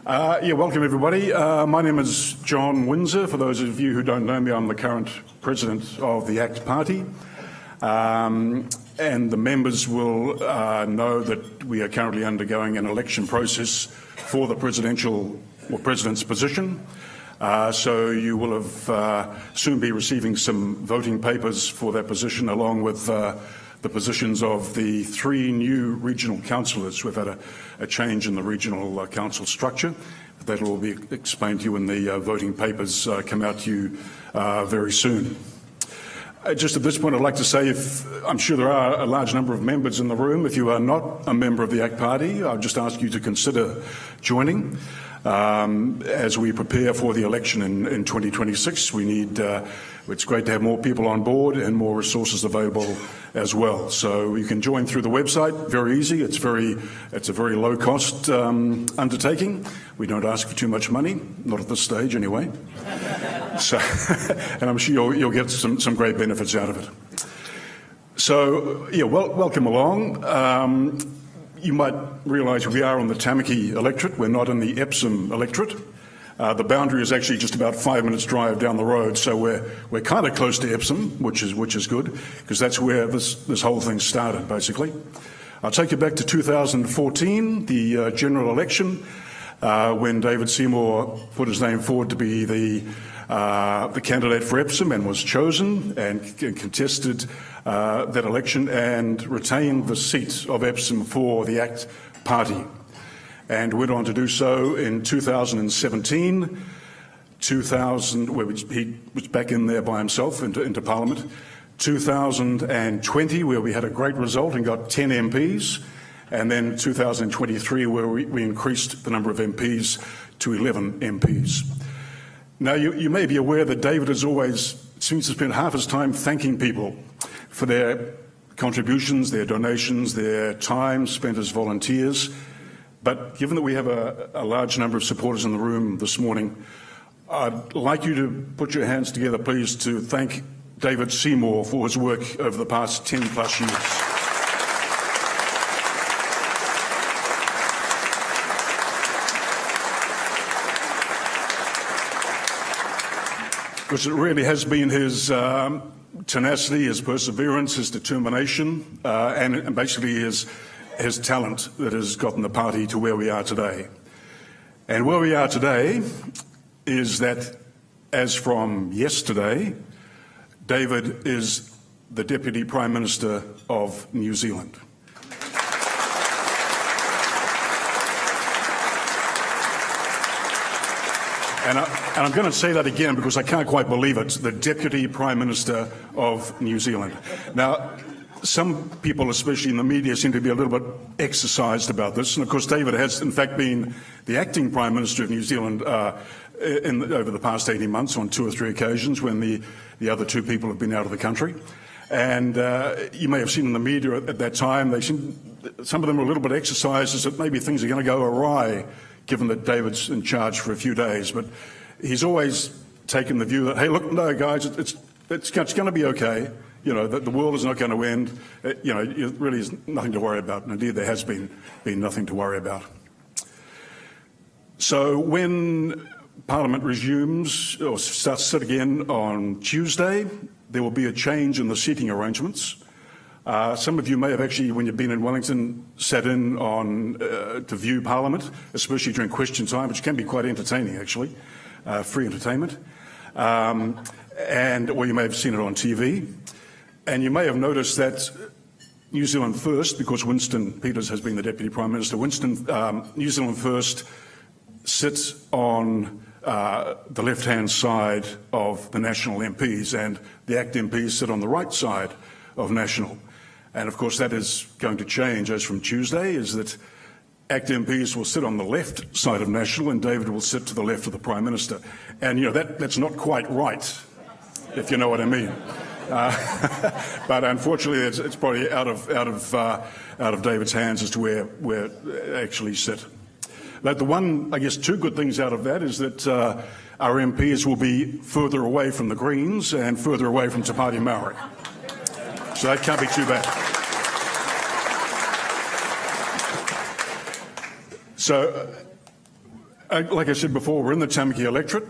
Welcome everybody. My name is John Windsor. For those of you who don't know me, I'm the current president of the ACT Party. And the members will know that we are currently undergoing an election process for the president's position. So you will have soon be receiving some voting papers for that position, along with the positions of the 3 new regional councillors. We've had a change in the regional council structure. That will be explained to you when the voting papers come out to you very soon. Just at this point, I'd like to say, I'm sure there are a large number of members in the room. If you are not a member of the ACT Party, I'll just ask you to consider joining. As we prepare for the election in 2026, we need, it's great to have more people on board and more resources available as well. So you can join through the website, very easy. It's a very low cost undertaking. We don't ask for too much money, not at this stage anyway. So, and I'm sure you'll get some great benefits out of it. So, welcome along. You might realise we are on the Tamaki electorate. We're not in the Epsom electorate. The boundary is actually just about 5 minutes drive down the road, so we're kind of close to Epsom, which is good, because that's where this whole thing started, basically. I'll take you back to 2014, the general election, when David Seymour put his name forward to be the candidate for Epsom and was chosen and contested that election and retained the seat of Epsom for the ACT Party, and went on to do so in 2017, where he was back in there by himself into Parliament, 2020, where we had a great result and got 10 MPs, and then 2023, where we increased the number of MPs to 11 MPs. Now, you may be aware that David seems to spend half his time thanking people for their contributions, their donations, their time spent as volunteers. But given that we have a large number of supporters in the room this morning, I'd like you to put your hands together, please, to thank David Seymour for his work over the past 10 plus years. Because it really has been his tenacity, his perseverance, his determination, and basically his talent that has gotten the party to where we are today. And where we are today is that, as from yesterday, David is the Deputy Prime Minister of New Zealand. And I'm going to say that again because I can't quite believe it, the Deputy Prime Minister of New Zealand. Now, some people, especially in the media, seem to be a little bit exercised about this. And of course, David has in fact been the acting Prime Minister of New Zealand over the past 18 months on 2 or 3 occasions when the other 2 people have been out of the country. And you may have seen in the media at that time, some of them were a little bit exercised as that maybe things are going to go awry, given that David's in charge for a few days. But he's always taken the view that, hey, look, no, guys, it's going to be okay. You know, the world is not going to end. It really is nothing to worry about. And indeed, there has been nothing to worry about. So when Parliament resumes or starts to sit again on Tuesday, there will be a change in the seating arrangements. Some of you may have actually, when you've been in Wellington, sat in to view Parliament, especially during question time, which can be quite entertaining, actually, free entertainment. Or you may have seen it on TV. And you may have noticed that New Zealand First, because Winston Peters has been the Deputy Prime Minister, New Zealand First sits on the left-hand side of the National MPs, and the ACT MPs sit on the right side of National. And of course that is going to change as from Tuesday, is that ACT MPs will sit on the left side of National and David will sit to the left of the Prime Minister. And that's not quite right, if you know what I mean. But unfortunately, it's probably out of David's hands as to where they actually sit. But the one, I guess, 2 good things out of that is that our MPs will be further away from the Greens and further away from Te Pāti Maori. So that can't be too bad. So Like I said before, we're in the Tamaki electorate,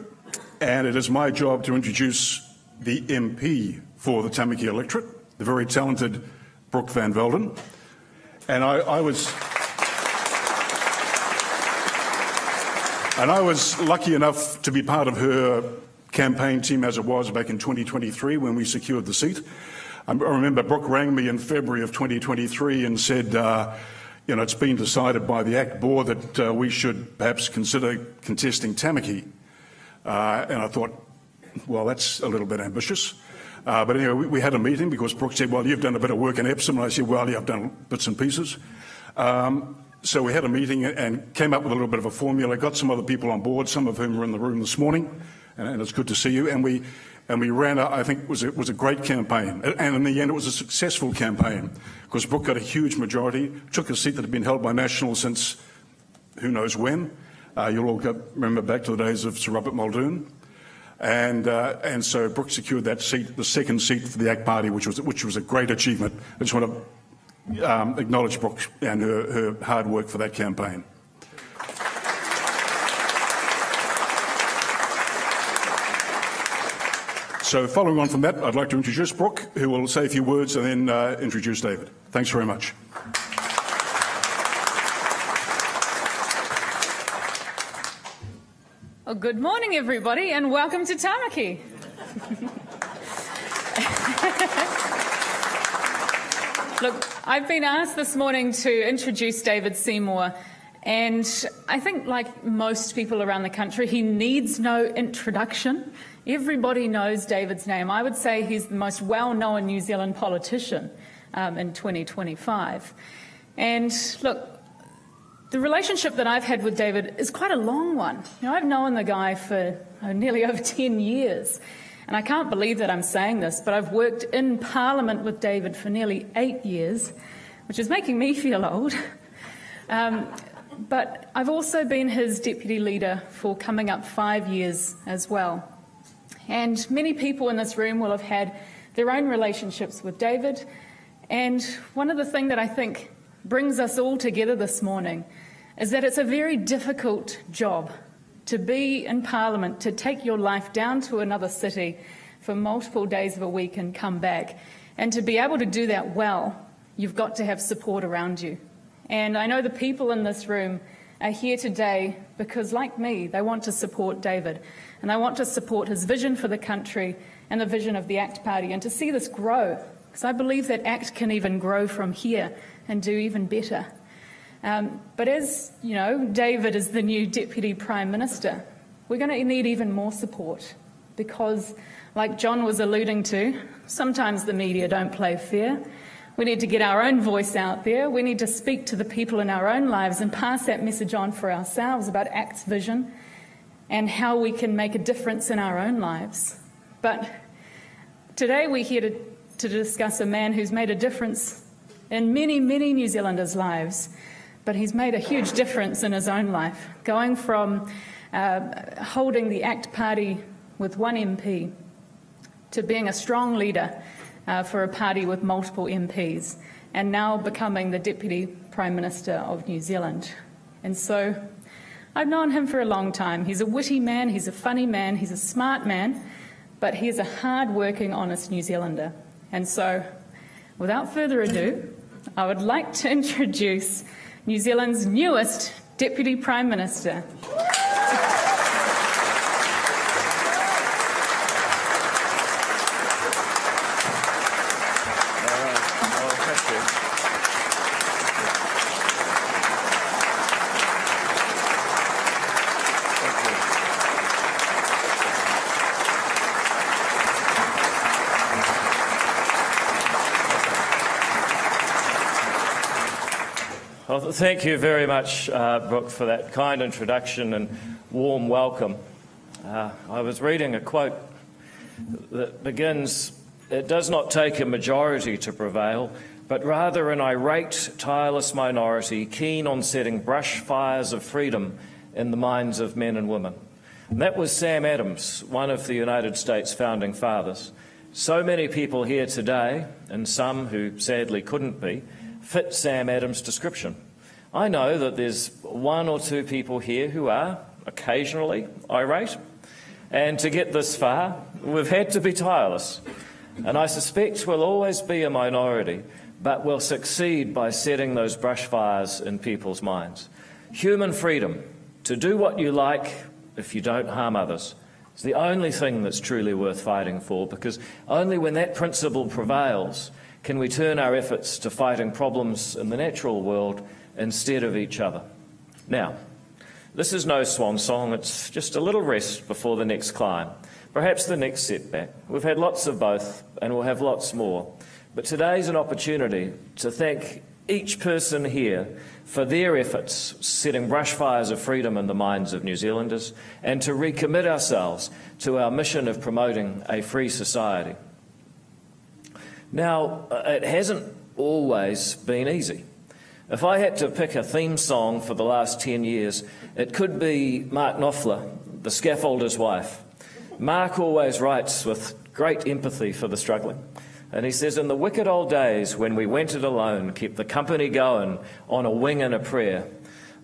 and it is my job to introduce the MP for the Tamaki electorate, the very talented Brooke Van Velden. And I was lucky enough to be part of her campaign team as it was back in 2023 when we secured the seat. I remember Brooke rang me in February of 2023 and said, it's been decided by the ACT board that we should perhaps consider contesting Tamaki. And I thought, well, that's a little bit ambitious. But anyway, we had a meeting because Brooke said, well, you've done a bit of work in Epsom. And I said, well, yeah, I've done bits and pieces. So we had a meeting and came up with a little bit of a formula, got some other people on board, some of whom are in the room this morning, and it's good to see you. And we ran, I think it was a great campaign. And in the end, it was a successful campaign because Brooke got a huge majority, took a seat that had been held by Nationals since who knows when. You'll all remember back to the days of Sir Robert Muldoon. And so Brooke secured that seat, the second seat for the ACT Party, which was a great achievement. I just want to acknowledge Brooke and her hard work for that campaign. So following on from that, I'd like to introduce Brooke, who will say a few words and then introduce David. Thanks very much. Well, good morning, everybody, and welcome to Tamaki. Look, I've been asked this morning to introduce David Seymour, and I think, like most people around the country, he needs no introduction. Everybody knows David's name. I would say he's the most well-known New Zealand politician in 2025. And look, the relationship that I've had with David is quite a long one. I've known the guy for nearly over 10 years. And I can't believe that I'm saying this, but I've worked in Parliament with David for nearly 8 years, which is making me feel old. But I've also been his deputy leader for coming up 5 years as well. And many people in this room will have had their own relationships with David. And one of the things that I think brings us all together this morning is that it's a very difficult job to be in Parliament, to take your life down to another city for multiple days of a week and come back. And to be able to do that well, you've got to have support around you. And I know the people in this room are here today because, like me, they want to support David. And they want to support his vision for the country and the vision of the ACT Party and to see this grow. Because I believe that ACT can even grow from here and do even better. But as you know, David is the new Deputy Prime Minister. We're going to need even more support because, like John was alluding to, sometimes the media don't play fair. We need to get our own voice out there. We need to speak to the people in our own lives and pass that message on for ourselves about ACT's vision and how we can make a difference in our own lives. But today we're here to discuss a man who's made a difference in many, many New Zealanders' lives. But he's made a huge difference in his own life, going from holding the ACT Party with one MP to being a strong leader for a party with multiple MPs, and now becoming the Deputy Prime Minister of New Zealand. And so I've known him for a long time. He's a witty man, he's a funny man, he's a smart man, but he's a hard-working, honest New Zealander. And so, without further ado, I would like to introduce New Zealand's newest Deputy Prime Minister. Well, thank you very much, Brooke, for that kind introduction and warm welcome. I was reading a quote that begins, "It does not take a majority to prevail, but rather an irate, tireless minority keen on setting brush fires of freedom in the minds of men and women." And that was Sam Adams, one of the United States founding fathers. So many people here today, and some who sadly couldn't be, fit Sam Adams' description. I know that there's one or two people here who are, occasionally irate. And to get this far, we've had to be tireless. And I suspect we'll always be a minority, but we'll succeed by setting those brush fires in people's minds. Human freedom, to do what you like if you don't harm others, is the only thing that's truly worth fighting for, because only when that principle prevails can we turn our efforts to fighting problems in the natural world instead of each other. Now, this is no swan song, it's just a little rest before the next climb, perhaps the next setback. We've had lots of both, and we'll have lots more. But today's an opportunity to thank each person here for their efforts setting brush fires of freedom in the minds of New Zealanders, and to recommit ourselves to our mission of promoting a free society. Now, it hasn't always been easy. If I had to pick a theme song for the last 10 years, it could be Mark Knopfler, The Scaffolder's Wife. Mark always writes with great empathy for the struggling. And he says, in the wicked old days when we went it alone, kept the company going on a wing and a prayer.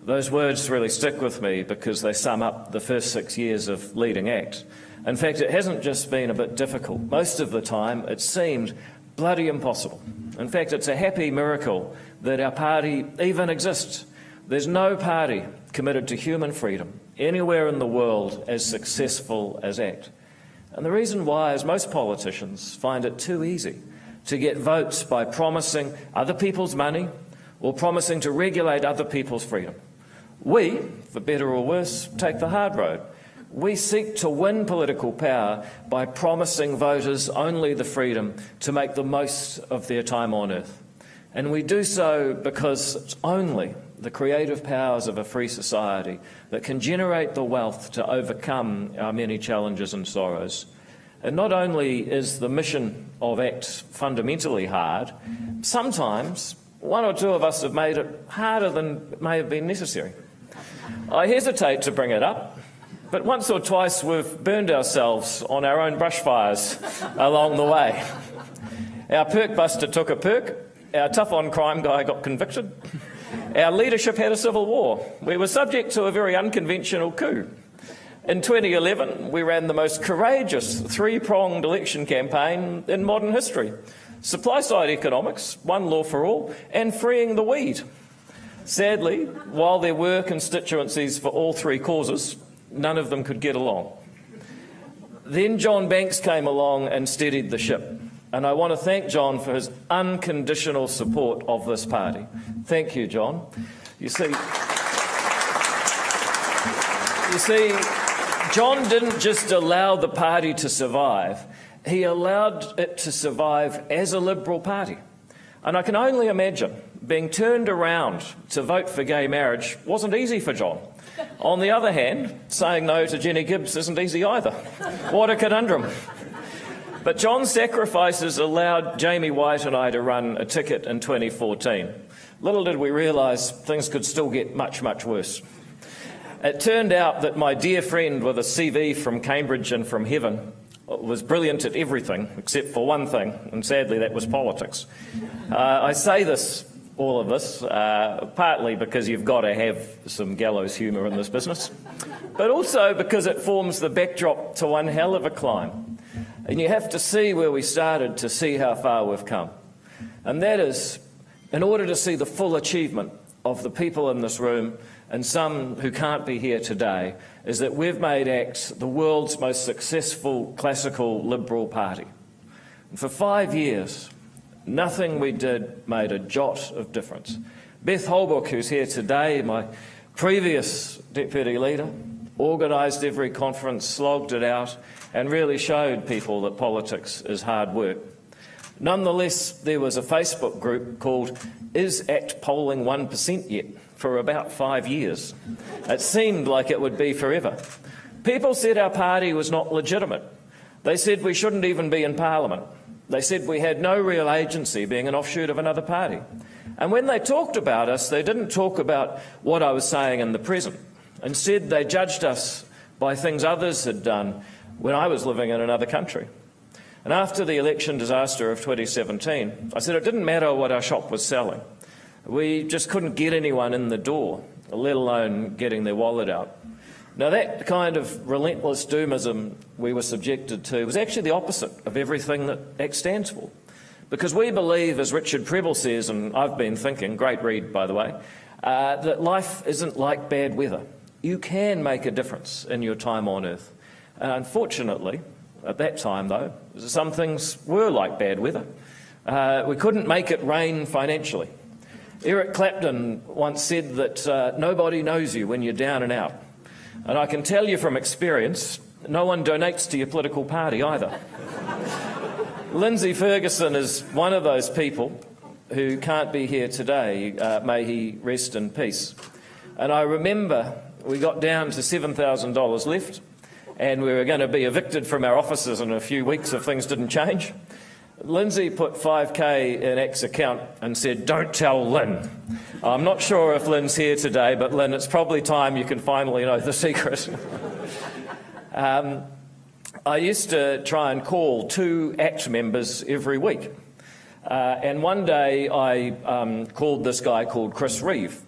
Those words really stick with me because they sum up the first 6 years of leading ACT. In fact, it hasn't just been a bit difficult. Most of the time, it seemed bloody impossible. In fact, it's a happy miracle that our party even exists. There's no party committed to human freedom anywhere in the world as successful as ACT. And the reason why is most politicians find it too easy to get votes by promising other people's money or promising to regulate other people's freedom. We, for better or worse, take the hard road. We seek to win political power by promising voters only the freedom to make the most of their time on earth. And we do so because it's only the creative powers of a free society that can generate the wealth to overcome our many challenges and sorrows. And not only is the mission of ACT fundamentally hard, sometimes one or two of us have made it harder than may have been necessary. I hesitate to bring it up, but once or twice we've burned ourselves on our own brush fires along the way. Our perk buster took a perk, our tough-on crime guy got convicted, our leadership had a civil war. We were subject to a very unconventional coup. In 2011, we ran the most courageous three-pronged election campaign in modern history. Supply-side economics, one law for all, and freeing the weed. Sadly, while there were constituencies for all three causes, none of them could get along. Then John Banks came along and steadied the ship. And I want to thank John for his unconditional support of this party. Thank you, John. You see, John didn't just allow the party to survive, he allowed it to survive as a Liberal party. And I can only imagine being turned around to vote for gay marriage wasn't easy for John. On the other hand, saying no to Jenny Gibbs isn't easy either. What a conundrum. But John's sacrifices allowed Jamie White and I to run a ticket in 2014. Little did we realise things could still get much, much worse. It turned out that my dear friend with a CV from Cambridge and from heaven was brilliant at everything except for one thing, and sadly that was politics. I say this, all of this, partly because you've got to have some gallows humour in this business, but also because it forms the backdrop to one hell of a climb. And you have to see where we started to see how far we've come. And that is, in order to see the full achievement of the people in this room, and some who can't be here today, is that we've made ACT the world's most successful classical Liberal party. And for 5 years, nothing we did made a jot of difference. Beth Holbrook, who's here today, my previous deputy leader, organised every conference, slogged it out, and really showed people that politics is hard work. Nonetheless, there was a Facebook group called Is ACT Polling 1% Yet? For about 5 years. It seemed like it would be forever. People said our party was not legitimate. They said we shouldn't even be in Parliament. They said we had no real agency, being an offshoot of another party. And when they talked about us, they didn't talk about what I was saying in the present. Instead, they judged us by things others had done when I was living in another country. And after the election disaster of 2017, I said it didn't matter what our shop was selling. We just couldn't get anyone in the door, let alone getting their wallet out. Now, that kind of relentless doomism we were subjected to was actually the opposite of everything that ACT stands for. Because we believe, as Richard Prebble says, and I've been thinking, great read by the way, that life isn't like bad weather. You can make a difference in your time on earth. Unfortunately, at that time though, some things were like bad weather. We couldn't make it rain financially. Eric Clapton once said that nobody knows you when you're down and out. And I can tell you from experience, no one donates to your political party either. Lindsay Ferguson is one of those people who can't be here today. May he rest in peace. And I remember we got down to $7,000 left and we were going to be evicted from our offices in a few weeks if things didn't change. Lindsay put $5,000 in ACT's account and said, "Don't tell Lynn." I'm not sure if Lynn's here today, but Lynn, it's probably time you can finally know the secret. I used to try and call 2 ACT members every week. And one day I called this guy called Chris Reeve.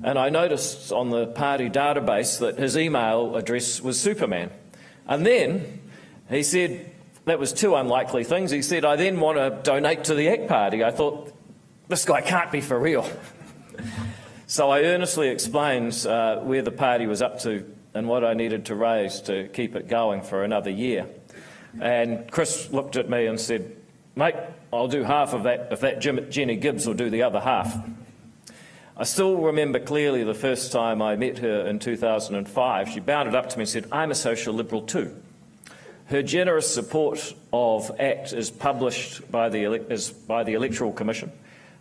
And I noticed on the party database that his email address was Superman. And then he said, that was 2 unlikely things. He said, "I then want to donate to the ACT Party." I thought, this guy can't be for real. So I earnestly explained where the party was up to and what I needed to raise to keep it going for another year. And Chris looked at me and said, "Mate, I'll do half of that if that Jenny Gibbs will do the other half." I still remember clearly the first time I met her in 2005. She bounded up to me and said, "I'm a social liberal too." Her generous support of ACT is published by the Electoral Commission,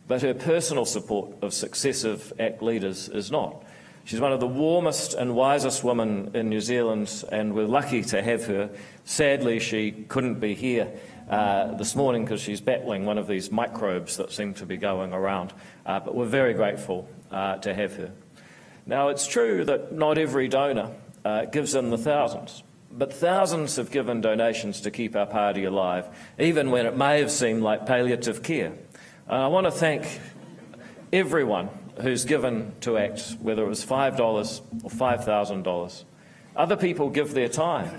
but her personal support of successive ACT leaders is not. She's one of the warmest and wisest women in New Zealand, and we're lucky to have her. Sadly, she couldn't be here this morning because she's battling one of these microbes that seem to be going around, but we're very grateful to have her. Now, it's true that not every donor gives in the thousands. But thousands have given donations to keep our party alive, even when it may have seemed like palliative care. I want to thank everyone who's given to ACT, whether it was $5 or $5,000. Other people give their time.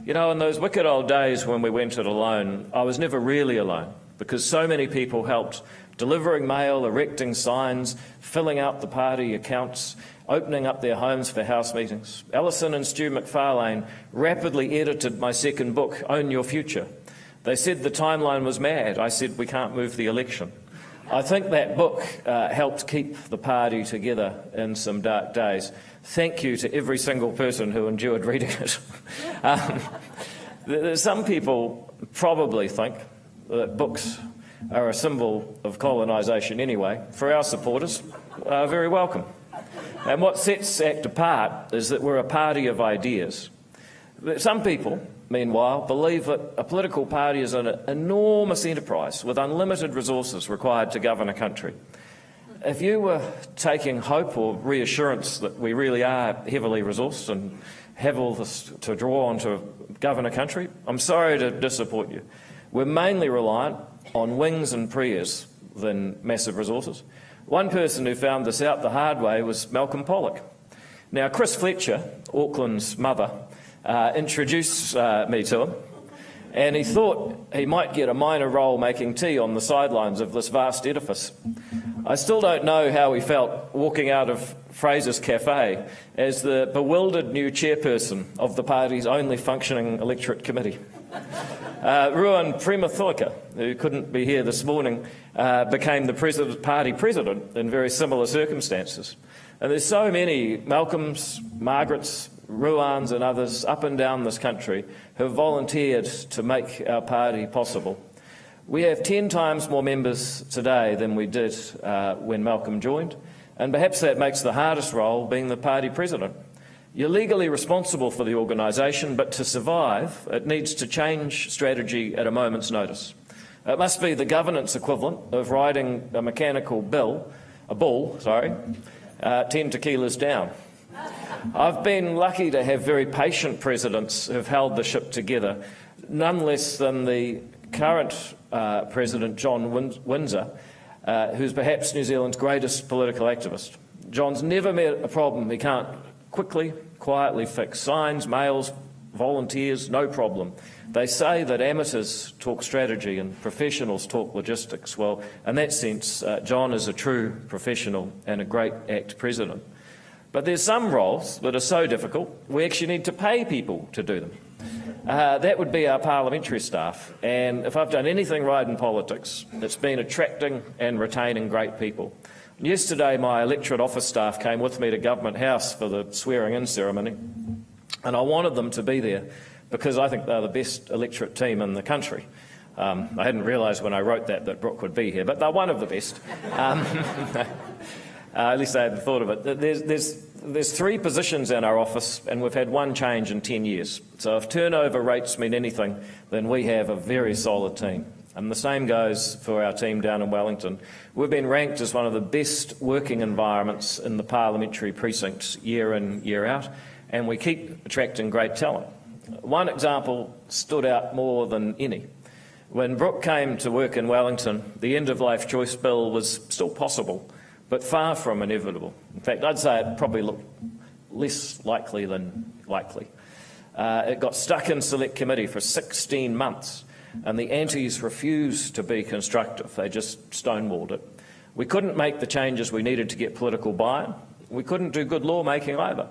You know, in those wicked old days when we went it alone, I was never really alone, because so many people helped delivering mail, erecting signs, filling out the party accounts, opening up their homes for house meetings. Alison and Stu McFarlane rapidly edited my second book, Own Your Future. They said the timeline was mad. I said we can't move the election. I think that book helped keep the party together in some dark days. Thank you to every single person who endured reading it. Some people probably think that books are a symbol of colonisation anyway. For our supporters, very welcome. And what sets ACT apart is that we're a party of ideas. Some people, meanwhile, believe that a political party is an enormous enterprise with unlimited resources required to govern a country. If you were taking hope or reassurance that we really are heavily resourced and have all this to draw on to govern a country, I'm sorry to disappoint you. We're mainly reliant on wings and prayers than massive resources. One person who found this out the hard way was Malcolm Pollock. Now, Chris Fletcher, Auckland's mother, introduced me to him, and he thought he might get a minor role making tea on the sidelines of this vast edifice. I still don't know how he felt walking out of Fraser's Cafe as the bewildered new chairperson of the party's only functioning electorate committee. Ruan Premathulika, who couldn't be here this morning, became the party president in very similar circumstances. And there's so many Malcolms, Margarets, Ruans and others up and down this country who have volunteered to make our party possible. We have 10 times more members today than we did when Malcolm joined, and perhaps that makes the hardest role being the party president. You're legally responsible for the organisation, but to survive, it needs to change strategy at a moment's notice. It must be the governance equivalent of riding a mechanical bull, 10 tequilas down. I've been lucky to have very patient presidents who've held the ship together, none less than the current President John Windsor, who's perhaps New Zealand's greatest political activist. John's never met a problem he can't quickly quietly fix signs, mails, volunteers, no problem. They say that amateurs talk strategy and professionals talk logistics. Well, in that sense, John is a true professional and a great ACT president. But there's some roles that are so difficult, we actually need to pay people to do them. That would be our parliamentary staff. And if I've done anything right in politics, it's been attracting and retaining great people. Yesterday, my electorate office staff came with me to Government House for the swearing-in ceremony, and I wanted them to be there because I think they're the best electorate team in the country. I hadn't realised when I wrote that Brooke would be here, but they're one of the best. At least I hadn't thought of it. There's 3 positions in our office, and we've had 1 change in 10 years. So if turnover rates mean anything, then we have a very solid team. And the same goes for our team down in Wellington. We've been ranked as one of the best working environments in the parliamentary precincts year in, year out, and we keep attracting great talent. One example stood out more than any. When Brooke came to work in Wellington, the end-of-life choice bill was still possible, but far from inevitable. In fact, I'd say it probably looked less likely than likely. It got stuck in select committee for 16 months, and the antis refused to be constructive. They just stonewalled it. We couldn't make the changes we needed to get political buy-in. We couldn't do good lawmaking either.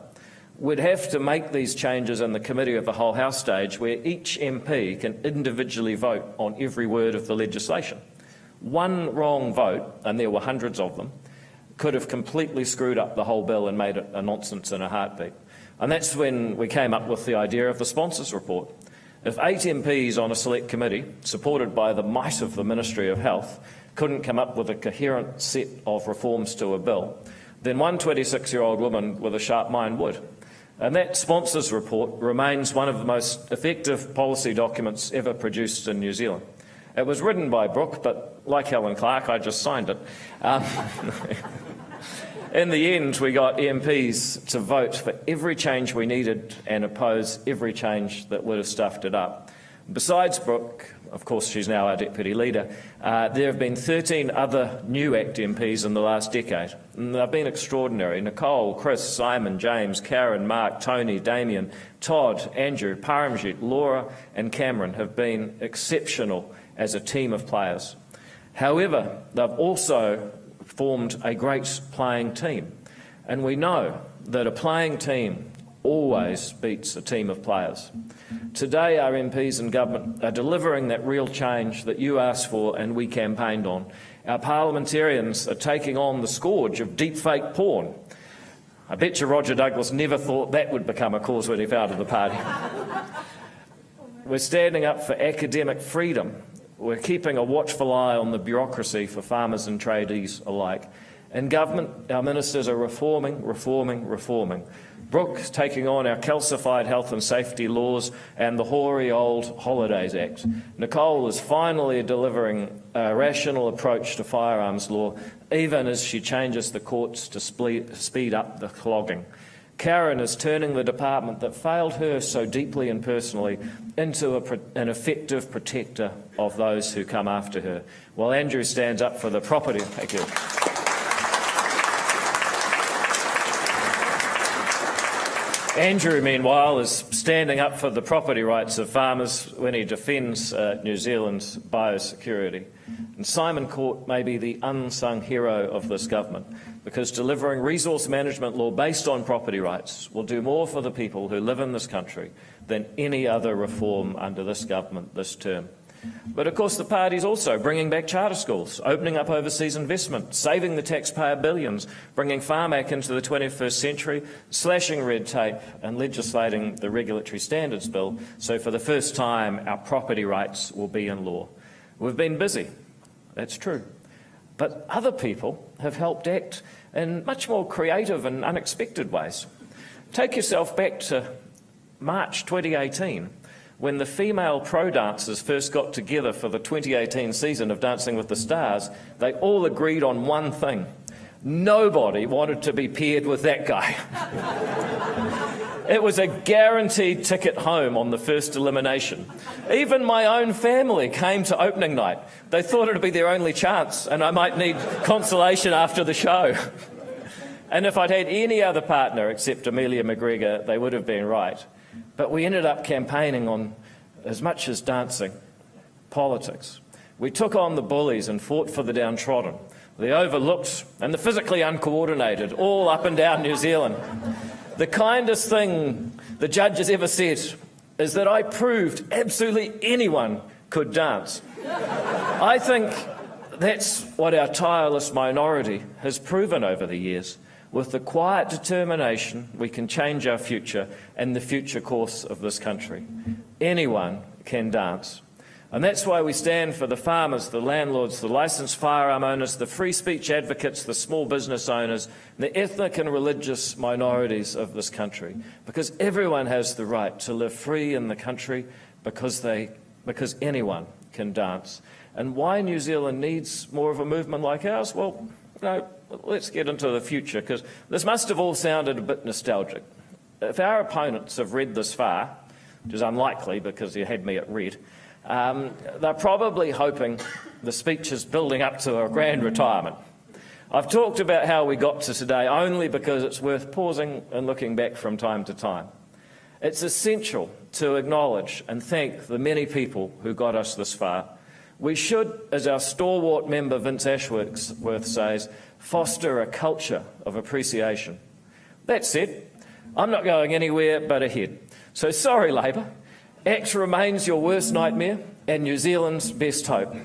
We'd have to make these changes in the committee of the whole House stage, where each MP can individually vote on every word of the legislation. One wrong vote, and there were hundreds of them, could have completely screwed up the whole bill and made it a nonsense in a heartbeat. And that's when we came up with the idea of the sponsors report. If 8 MPs on a select committee, supported by the might of the Ministry of Health, couldn't come up with a coherent set of reforms to a bill, then one 26-year-old woman with a sharp mind would. And that sponsors report remains one of the most effective policy documents ever produced in New Zealand. It was written by Brooke, but like Helen Clark, I just signed it. In the end, we got MPs to vote for every change we needed and oppose every change that would have stuffed it up. Besides Brooke, of course she's now our Deputy Leader, there have been 13 other new ACT MPs in the last decade. And they've been extraordinary. Nicole, Chris, Simon, James, Karen, Mark, Tony, Damien, Todd, Andrew, Paramjit, Laura and Cameron have been exceptional as a team of players. However, they've also formed a great playing team. And we know that a playing team always beats a team of players. Today, our MPs in government are delivering that real change that you asked for and we campaigned on. Our parliamentarians are taking on the scourge of deepfake porn. I bet you Roger Douglas never thought that would become a cause when he founded the party. We're standing up for academic freedom. We're keeping a watchful eye on the bureaucracy for farmers and tradies alike. In government, our ministers are reforming. Brooke's taking on our calcified health and safety laws and the hoary old Holidays Act. Nicole is finally delivering a rational approach to firearms law, even as she changes the courts to speed up the clogging. Karen is turning the department that failed her so deeply and personally into an effective protector of those who come after her, while Andrew stands up for the property. Thank you. Andrew, meanwhile, is standing up for the property rights of farmers when he defends New Zealand's biosecurity. And Simon Court may be the unsung hero of this government, because delivering resource management law based on property rights will do more for the people who live in this country than any other reform under this government this term. But of course the party's also bringing back charter schools, opening up overseas investment, saving the taxpayer billions, bringing Farmac into the 21st century, slashing red tape and legislating the Regulatory Standards Bill, so for the first time our property rights will be in law. We've been busy, that's true, but other people have helped act in much more creative and unexpected ways. Take yourself back to March 2018, when the female pro dancers first got together for the 2018 season of Dancing with the Stars. They all agreed on one thing: nobody wanted to be paired with that guy. It was a guaranteed ticket home on the first elimination. Even my own family came to opening night. They thought it would be their only chance and I might need consolation after the show. And if I'd had any other partner except Amelia McGregor, they would have been right. But we ended up campaigning on, as much as dancing, politics. We took on the bullies and fought for the downtrodden, the overlooked and the physically uncoordinated, all up and down New Zealand. The kindest thing the judge has ever said is that I proved absolutely anyone could dance. I think that's what our tireless minority has proven over the years. With the quiet determination, we can change our future and the future course of this country. Anyone can dance. And that's why we stand for the farmers, the landlords, the licensed firearm owners, the free speech advocates, the small business owners, the ethnic and religious minorities of this country. Because everyone has the right to live free in the country because anyone can dance. And why New Zealand needs more of a movement like ours? Well, let's get into the future, because this must have all sounded a bit nostalgic. If our opponents have read this far, which is unlikely because you had me at read, they're probably hoping the speech is building up to a grand retirement. I've talked about how we got to today only because it's worth pausing and looking back from time to time. It's essential to acknowledge and thank the many people who got us this far. We should, as our stalwart member Vince Ashworth says, foster a culture of appreciation. That said, I'm not going anywhere but ahead. So sorry, Labor. ACT remains your worst nightmare and New Zealand's best hope.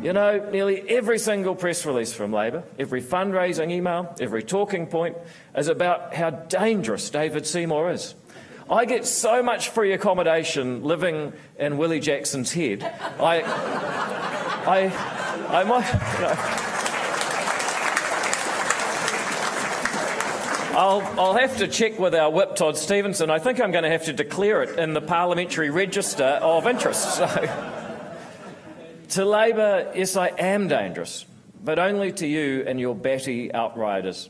You know, nearly every single press release from Labor, every fundraising email, every talking point is about how dangerous David Seymour is. I get so much free accommodation living in Willie Jackson's head. I might... I'll have to check with our whip, Todd Stevenson. I think I'm going to have to declare it in the Parliamentary Register of Interest. So, to Labor, yes, I am dangerous, but only to you and your batty outriders.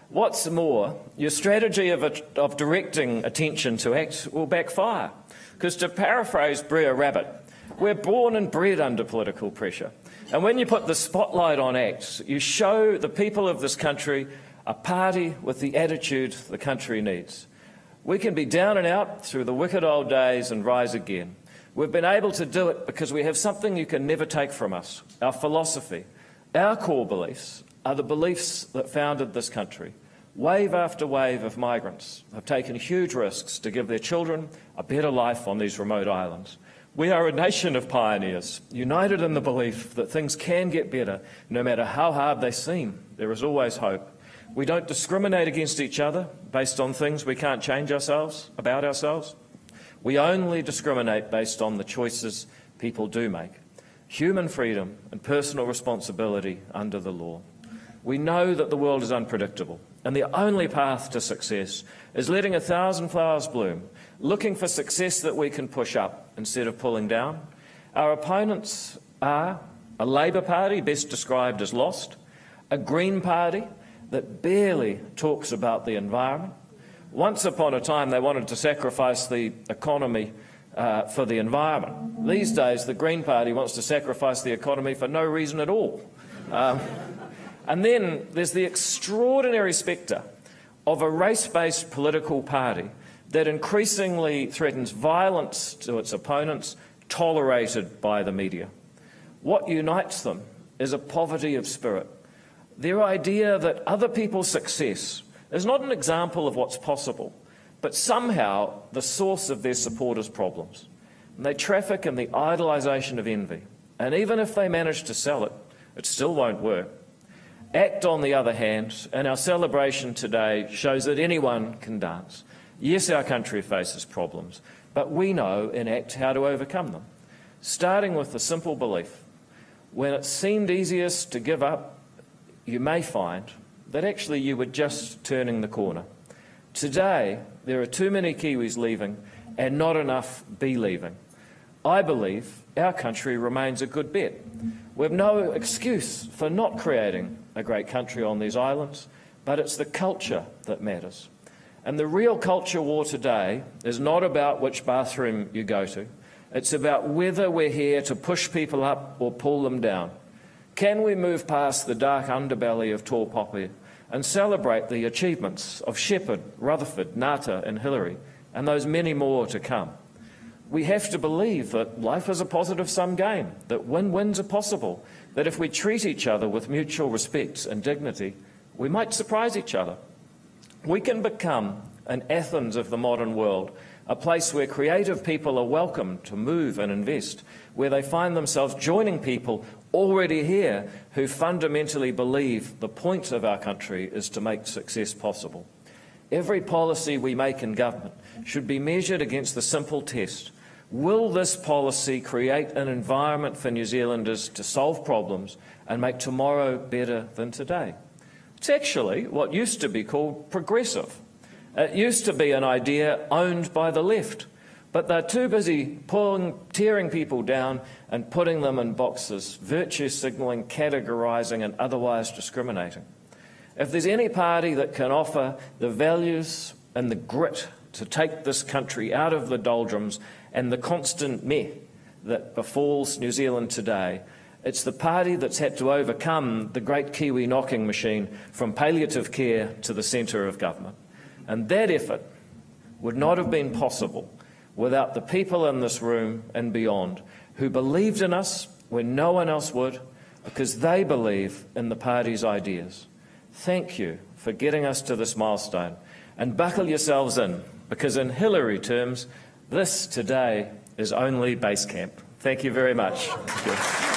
What's more, your strategy of directing attention to ACT will backfire. Because to paraphrase Brer Rabbit, we're born and bred under political pressure. And when you put the spotlight on ACT, you show the people of this country a party with the attitude the country needs. We can be down and out through the wicked old days and rise again. We've been able to do it because we have something you can never take from us, our philosophy. Our core beliefs are the beliefs that founded this country. Wave after wave of migrants have taken huge risks to give their children a better life on these remote islands. We are a nation of pioneers, united in the belief that things can get better no matter how hard they seem. There is always hope. We don't discriminate against each other based on things we can't change about ourselves. We only discriminate based on the choices people do make. Human freedom and personal responsibility under the law. We know that the world is unpredictable, and the only path to success is letting 1,000 flowers bloom, looking for success that we can push up instead of pulling down. Our opponents are a Labor Party, best described as lost, a Green Party that barely talks about the environment. Once upon a time, they wanted to sacrifice the economy for the environment. These days, the Green Party wants to sacrifice the economy for no reason at all. And then there's the extraordinary spectre of a race-based political party that increasingly threatens violence to its opponents, tolerated by the media. What unites them is a poverty of spirit. Their idea that other people's success is not an example of what's possible, but somehow the source of their supporters' problems. And they traffic in the idolisation of envy. And even if they manage to sell it, it still won't work. ACT, on the other hand, and our celebration today shows that anyone can dance. Yes, our country faces problems, but we know in ACT how to overcome them. Starting with the simple belief, when it seemed easiest to give up, you may find that actually you were just turning the corner. Today, there are too many Kiwis leaving and not enough be leaving. I believe our country remains a good bet. We have no excuse for not creating a great country on these islands, but it's the culture that matters. And the real culture war today is not about which bathroom you go to. It's about whether we're here to push people up or pull them down. Can we move past the dark underbelly of tall poppy and celebrate the achievements of Shepherd, Rutherford, Ngata and Hillary, and those many more to come. We have to believe that life is a positive-sum game, that win-wins are possible, that if we treat each other with mutual respect and dignity, we might surprise each other. We can become an Athens of the modern world, a place where creative people are welcome to move and invest, where they find themselves joining people already here who fundamentally believe the point of our country is to make success possible. Every policy we make in government should be measured against the simple test: will this policy create an environment for New Zealanders to solve problems and make tomorrow better than today? It's actually what used to be called progressive. It used to be an idea owned by the left, but they're too busy tearing people down and putting them in boxes, virtue signalling, categorising and otherwise discriminating. If there's any party that can offer the values and the grit to take this country out of the doldrums and the constant meh that befalls New Zealand today, it's the party that's had to overcome the great Kiwi knocking machine from palliative care to the centre of government. And that effort would not have been possible without the people in this room and beyond who believed in us when no one else would, because they believe in the party's ideas. Thank you for getting us to this milestone, and buckle yourselves in, because in Hillary terms, this today is only base camp. Thank you very much. Thank you.